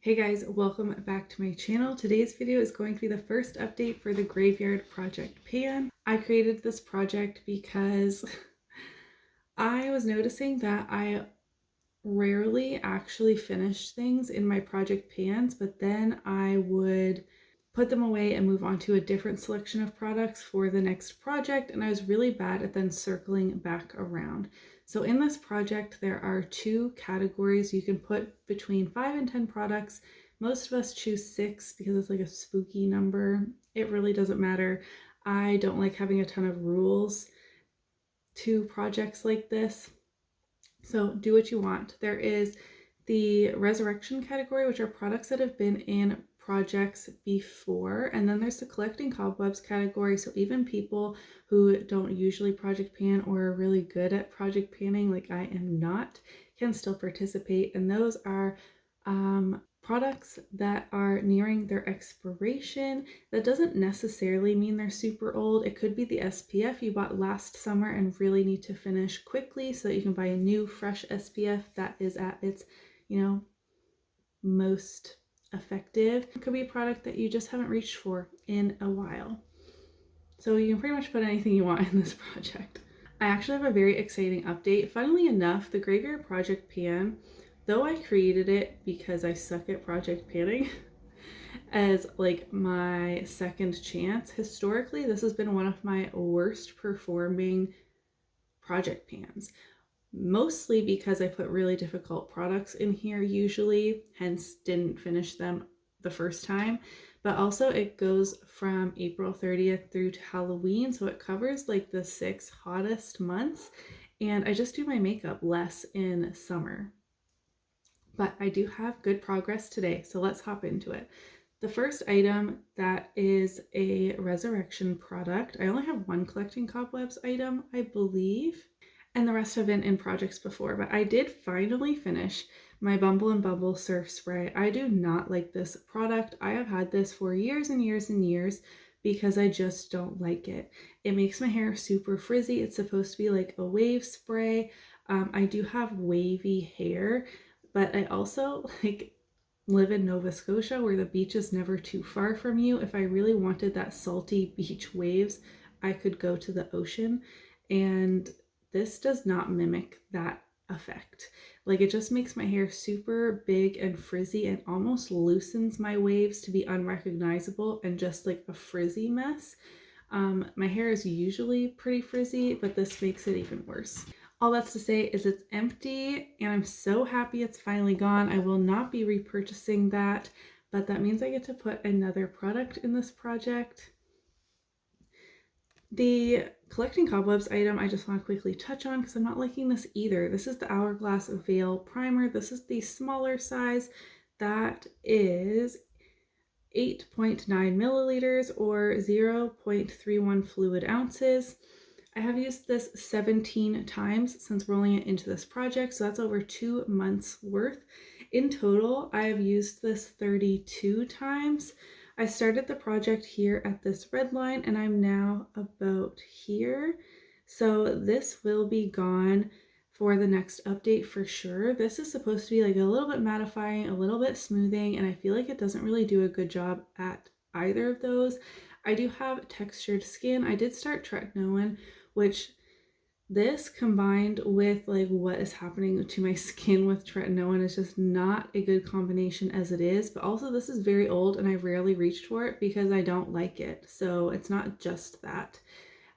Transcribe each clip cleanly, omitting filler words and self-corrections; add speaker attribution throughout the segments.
Speaker 1: Hey guys, welcome back to my channel. Today's video is going to be the first update for the Graveyard Project pan. I created this project because I was noticing that I rarely actually finish things in my project pans, but then I would put them away and move on to a different selection of products for the next project, and I was really bad at then circling back around. So in this project, there are two categories. You can put between 5 and 10 products. Most of us choose 6 because it's like a spooky number. It really doesn't matter. I don't like having a ton of rules to projects like this. So do what you want. There is the resurrection category, which are products that have been in projects before, and then there's the collecting cobwebs category. So even people who don't usually project pan or are really good at project panning, like I am not, can still participate. And those are products that are nearing their expiration. That doesn't necessarily mean they're super old. It could be the SPF you bought last summer and really need to finish quickly so that you can buy a new fresh SPF that is at its, most effective. It could be a product that you just haven't reached for in a while. So you can pretty much put anything you want in this project. I actually have a very exciting update. Funnily enough, the Graveyard Project pan, though I created it because I suck at project panning as like my second chance, historically this has been one of my worst performing project pans. Mostly because I put really difficult products in here usually, hence didn't finish them the first time. But also it goes from April 30th through to Halloween, so it covers like the 6 hottest months, and I just do my makeup less in summer. But I do have good progress today, so let's hop into it. The first item that is a resurrection product, I only have one collecting cobwebs item, I believe, and the rest have been in projects before, but I did finally finish my Bumble Surf Spray. I do not like this product. I have had this for years and years and years because I just don't like it. It makes my hair super frizzy. It's supposed to be like a wave spray. I do have wavy hair, but I also live in Nova Scotia where the beach is never too far from you. If I really wanted that salty beach waves, I could go to the ocean, and this does not mimic that effect. Like, it just makes my hair super big and frizzy and almost loosens my waves to be unrecognizable and just like a frizzy mess. My hair is usually pretty frizzy, but this makes it even worse. All that's to say is it's empty, and I'm so happy it's finally gone. I will not be repurchasing that, but that means I get to put another product in this project. The collecting cobwebs item I just want to quickly touch on because I'm not liking this either. This is the Hourglass Veil Primer. This is the smaller size. That is 8.9 milliliters or 0.31 fluid ounces. I have used this 17 times since rolling it into this project, so that's over 2 months worth. In total, I have used this 32 times. I started the project here at this red line and I'm now about here. So this will be gone for the next update for sure. This is supposed to be like a little bit mattifying, a little bit smoothing, and I feel like it doesn't really do a good job at either of those. I do have textured skin. I did start tretinoin, which this combined with like what is happening to my skin with tretinoin is just not a good combination as it is. But also this is very old and I rarely reached for it because I don't like it. So it's not just that.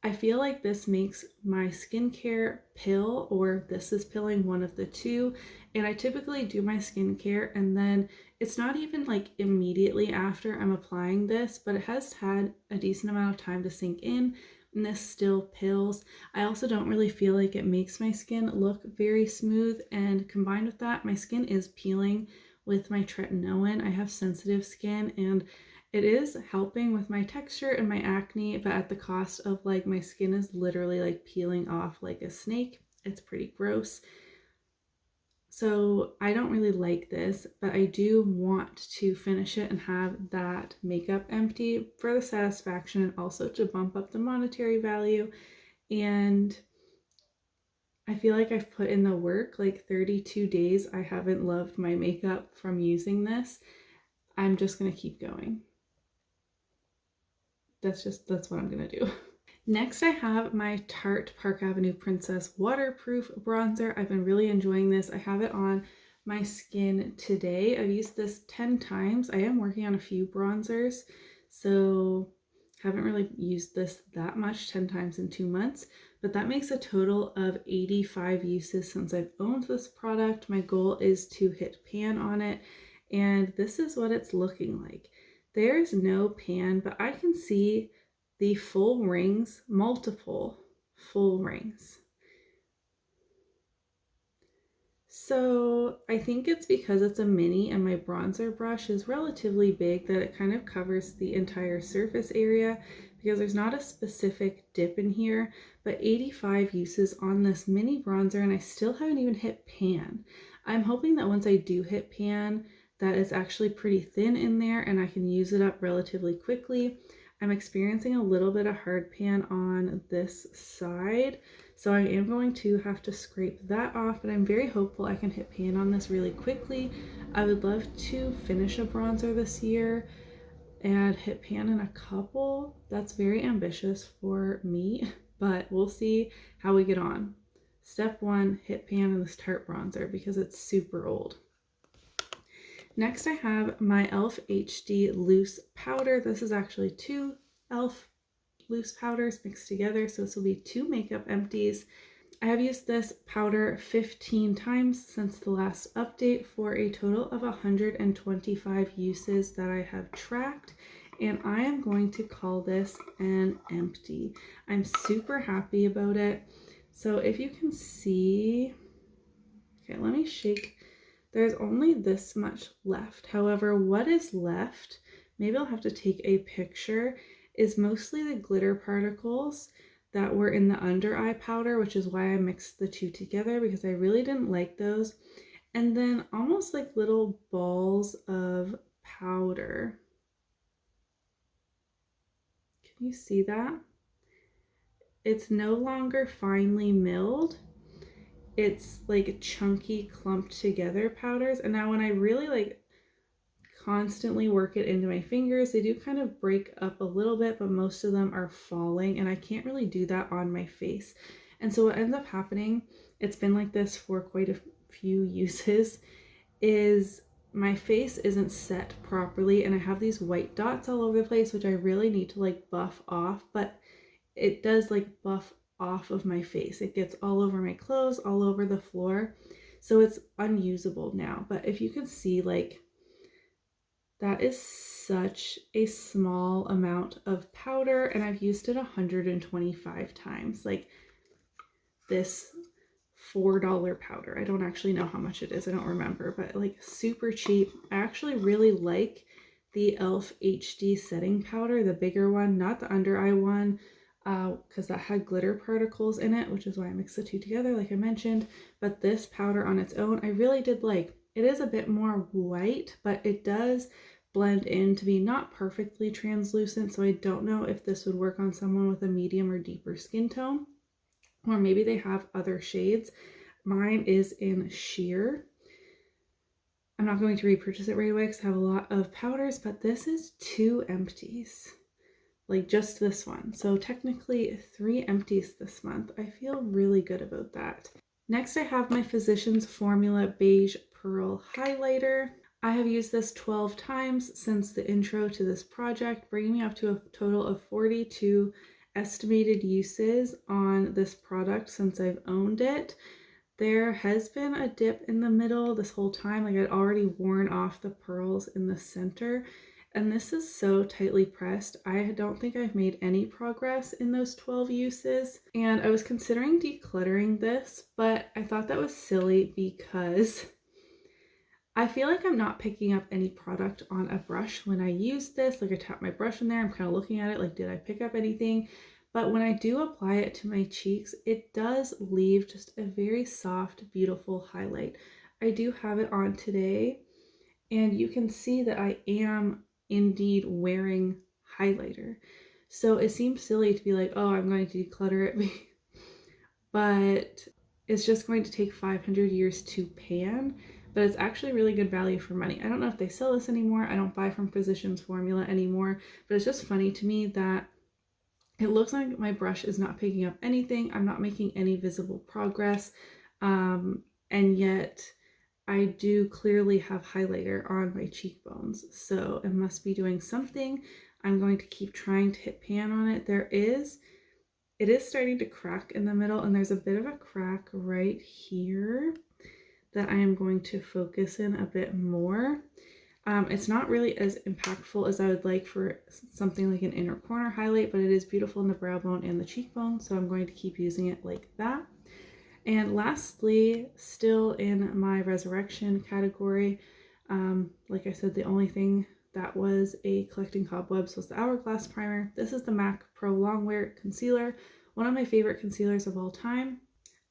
Speaker 1: I feel like this makes my skincare pill, or this is pilling, one of the two. And I typically do my skincare and then it's not even like immediately after I'm applying this, but it has had a decent amount of time to sink in. And this still pills. I also don't really feel like it makes my skin look very smooth, and combined with that, my skin is peeling with my tretinoin. I have sensitive skin and it is helping with my texture and my acne, but at the cost of like my skin is literally like peeling off like a snake. It's pretty gross. So I don't really like this, but I do want to finish it and have that makeup empty for the satisfaction and also to bump up the monetary value. And I feel like I've put in the work, like 32 days. I haven't loved my makeup from using this. I'm just gonna keep going. That's what I'm gonna do. Next, I have my Tarte Park Avenue Princess Waterproof Bronzer. I've been really enjoying this. I have it on my skin today. I've used this 10 times. I am working on a few bronzers, so haven't really used this that much, 10 times in 2 months, but that makes a total of 85 uses since I've owned this product. My goal is to hit pan on it, and this is what it's looking like. There's no pan, but I can see the full rings, multiple full rings. So I think it's because it's a mini and my bronzer brush is relatively big that it kind of covers the entire surface area, because there's not a specific dip in here, but 85 uses on this mini bronzer and I still haven't even hit pan. I'm hoping that once I do hit pan, that it's actually pretty thin in there and I can use it up relatively quickly. I'm experiencing a little bit of hard pan on this side, so I am going to have to scrape that off, but I'm very hopeful I can hit pan on this really quickly. I would love to finish a bronzer this year and hit pan in a couple. That's very ambitious for me, but we'll see how we get on. Step 1, hit pan in this Tarte bronzer because it's super old. Next I have my e.l.f. HD loose powder. This is actually 2 e.l.f. loose powders mixed together, so this will be 2 makeup empties. I have used this powder 15 times since the last update for a total of 125 uses that I have tracked, and I am going to call this an empty. I'm super happy about it. So if you can see, okay, let me shake. There's only this much left. However, what is left, maybe I'll have to take a picture, is mostly the glitter particles that were in the under eye powder, which is why I mixed the two together because I really didn't like those. And then almost like little balls of powder. Can you see that? It's no longer finely milled. It's like chunky clumped together powders. And now when I really like constantly work it into my fingers, they do kind of break up a little bit, but most of them are falling and I can't really do that on my face. And so what ends up happening, it's been like this for quite a few uses, is my face isn't set properly and I have these white dots all over the place, which I really need to like buff off, but it does like buff off of my face. It gets all over my clothes, all over the floor. So it's unusable now. But if you can see, like, that is such a small amount of powder and I've used it 125 times. Like this $4 powder. I don't actually know how much it is. I don't remember, but like super cheap. I actually really like the e.l.f. HD setting powder, the bigger one, not the under eye one, because that had glitter particles in it, which is why I mixed the two together, like I mentioned. But this powder on its own, I really did like. It is a bit more white, but it does blend in to be not perfectly translucent, so I don't know if this would work on someone with a medium or deeper skin tone, or maybe they have other shades. Mine is in sheer. I'm not going to repurchase it right away because I have a lot of powders, but this is 2 empties. Like just this one. So technically 3 empties this month. I feel really good about that. Next I have my Physicians Formula Beige Pearl Highlighter. I have used this 12 times since the intro to this project, bringing me up to a total of 42 estimated uses on this product since I've owned it. There has been a dip in the middle this whole time. Like I'd already worn off the pearls in the center. And this is so tightly pressed. I don't think I've made any progress in those 12 uses. And I was considering decluttering this, but I thought that was silly because I feel like I'm not picking up any product on a brush when I use this. Like I tap my brush in there, I'm kind of looking at it like, did I pick up anything? But when I do apply it to my cheeks, it does leave just a very soft, beautiful highlight. I do have it on today, and you can see that I am indeed wearing highlighter. So it seems silly to be like, oh, I'm going to declutter it. But it's just going to take 500 years to pan, but it's actually really good value for money. I don't know if they sell this anymore. I don't buy from Physicians Formula anymore, but it's just funny to me that it looks like my brush is not picking up anything. I'm not making any visible progress. And yet I do clearly have highlighter on my cheekbones. So it must be doing something. I'm going to keep trying to hit pan on it. It is starting to crack in the middle, and there's a bit of a crack right here that I am going to focus in a bit more. It's not really as impactful as I would like for something like an inner corner highlight, but it is beautiful in the brow bone and the cheekbone, so I'm going to keep using it like that. And lastly, still in my resurrection category, like I said, the only thing that was a collecting cobwebs was the Hourglass primer. This is the MAC Prolongwear Concealer, one of my favorite concealers of all time.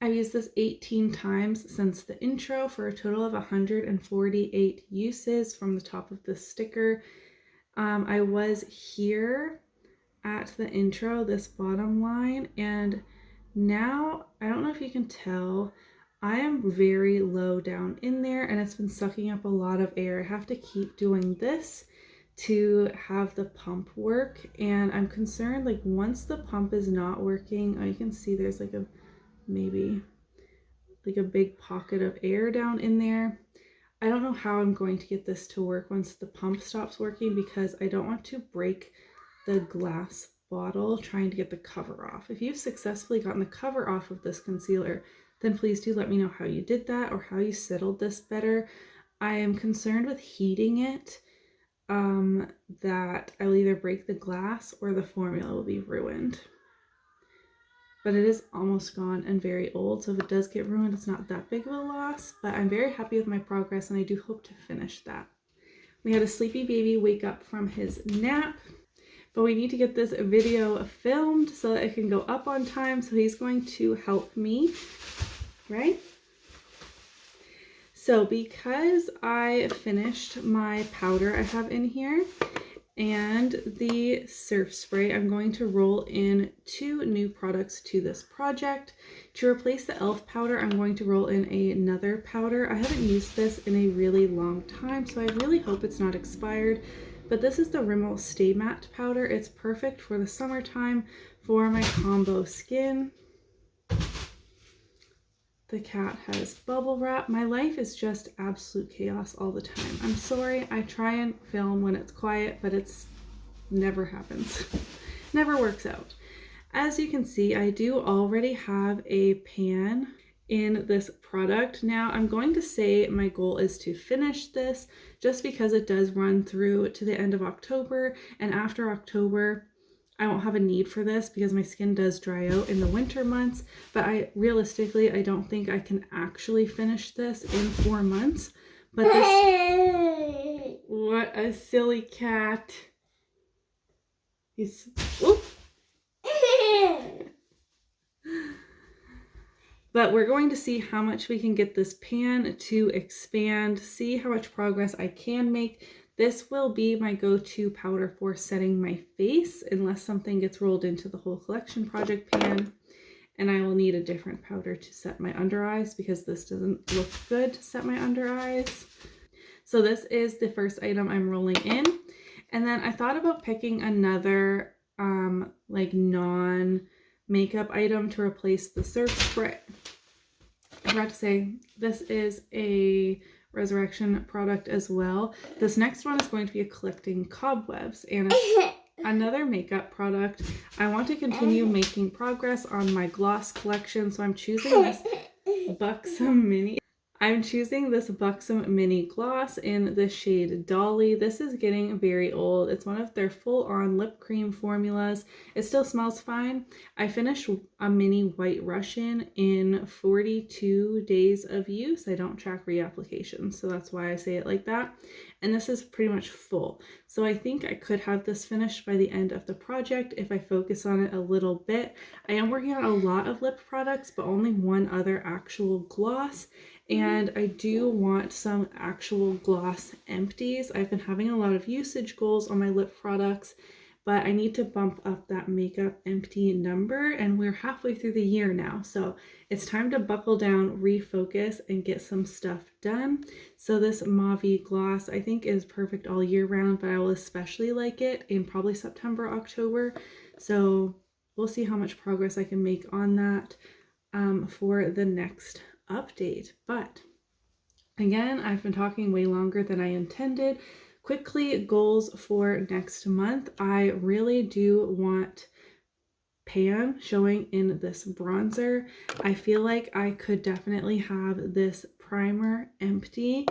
Speaker 1: I've used this 18 times since the intro for a total of 148 uses from the top of the sticker. I was here at the intro, this bottom line, and now, I don't know if you can tell, I am very low down in there and it's been sucking up a lot of air. I have to keep doing this to have the pump work, and I'm concerned like once the pump is not working, you can see there's like maybe a big pocket of air down in there. I don't know how I'm going to get this to work once the pump stops working, because I don't want to break the glass bottle trying to get the cover off. If you've successfully gotten the cover off of this concealer, then please do let me know how you did that or how you settled this better. I am concerned with heating it, that I'll either break the glass or the formula will be ruined. But it is almost gone and very old, so if it does get ruined, it's not that big of a loss, but I'm very happy with my progress and I do hope to finish that. We had a sleepy baby wake up from his nap, but we need to get this video filmed so that it can go up on time, so he's going to help me, right? So because I finished my powder I have in here and the surf spray, I'm going to roll in 2 new products to this project. To replace the e.l.f. powder, I'm going to roll in another powder. I haven't used this in a really long time, so I really hope it's not expired. But this is the Rimmel Stay Matte powder. It's perfect for the summertime for my combo skin. The cat has bubble wrap. My life is just absolute chaos all the time. I'm sorry, I try and film when it's quiet, but it's never happens. Never works out. As you can see, I do already have a pan in this product. Now I'm going to say my goal is to finish this just because it does run through to the end of October, and after October I won't have a need for this because my skin does dry out in the winter months, but realistically I don't think I can actually finish this in 4 months. But this, what a silly cat. He's, whoop. But we're going to see how much we can get this pan to expand, see how much progress I can make. This will be my go-to powder for setting my face unless something gets rolled into the whole collection project pan. And I will need a different powder to set my under eyes because this doesn't look good to set my under eyes. So this is the first item I'm rolling in. And then I thought about picking another like non-makeup item to replace the surf spray. I forgot to say, this is a resurrection product as well. This next one is going to be a collecting cobwebs, and it's another makeup product. I want to continue making progress on my gloss collection, so I'm choosing this Buxom Mini. I'm choosing this Buxom Mini Gloss in the shade Dolly. This is getting very old. It's one of their full-on lip cream formulas. It still smells fine. I finished a mini White Russian in 42 days of use. I don't track reapplications, so that's why I say it like that. And this is pretty much full. So I think I could have this finished by the end of the project if I focus on it a little bit. I am working on a lot of lip products, but only one other actual gloss. And I do want some actual gloss empties. I've been having a lot of usage goals on my lip products, but I need to bump up that makeup empty number, and we're halfway through the year now. So it's time to buckle down, refocus, and get some stuff done. So this mauve gloss I think is perfect all year round, but I will especially like it in probably September, October. So we'll see how much progress I can make on that for the next update. But again, I've been talking way longer than I intended. Quickly, goals for next month. I really do want pan showing in this bronzer. I feel like I could definitely have this primer empty,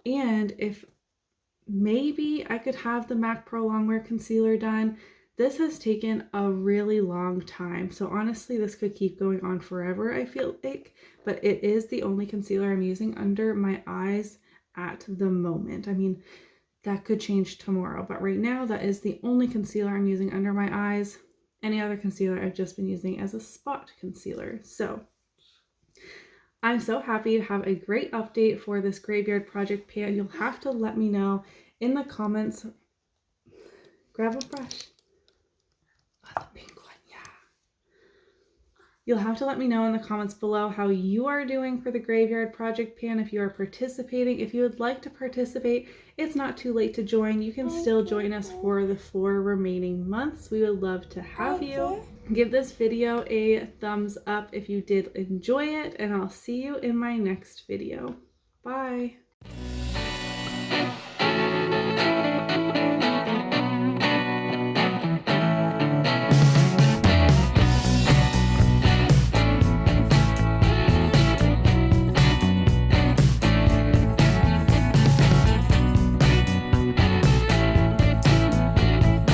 Speaker 1: and if maybe I could have the MAC Prolongwear Concealer done. This has taken a really long time, so honestly this could keep going on forever, I feel like, but it is the only concealer I'm using under my eyes at the moment. I mean, that could change tomorrow, but right now that is the only concealer I'm using under my eyes. Any other concealer I've just been using as a spot concealer. So I'm so happy to have a great update for this Graveyard Project pan. You'll have to let me know in the comments. Grab a brush. Oh, the pink one, yeah. You'll have to let me know in the comments below how you are doing for the Graveyard Project pan, if you are participating. If you would like to participate, it's not too late to join. You can still join us for the 4 remaining months. We would love to have you. Give this video a thumbs up if you did enjoy it, and I'll see you in my next video. Bye!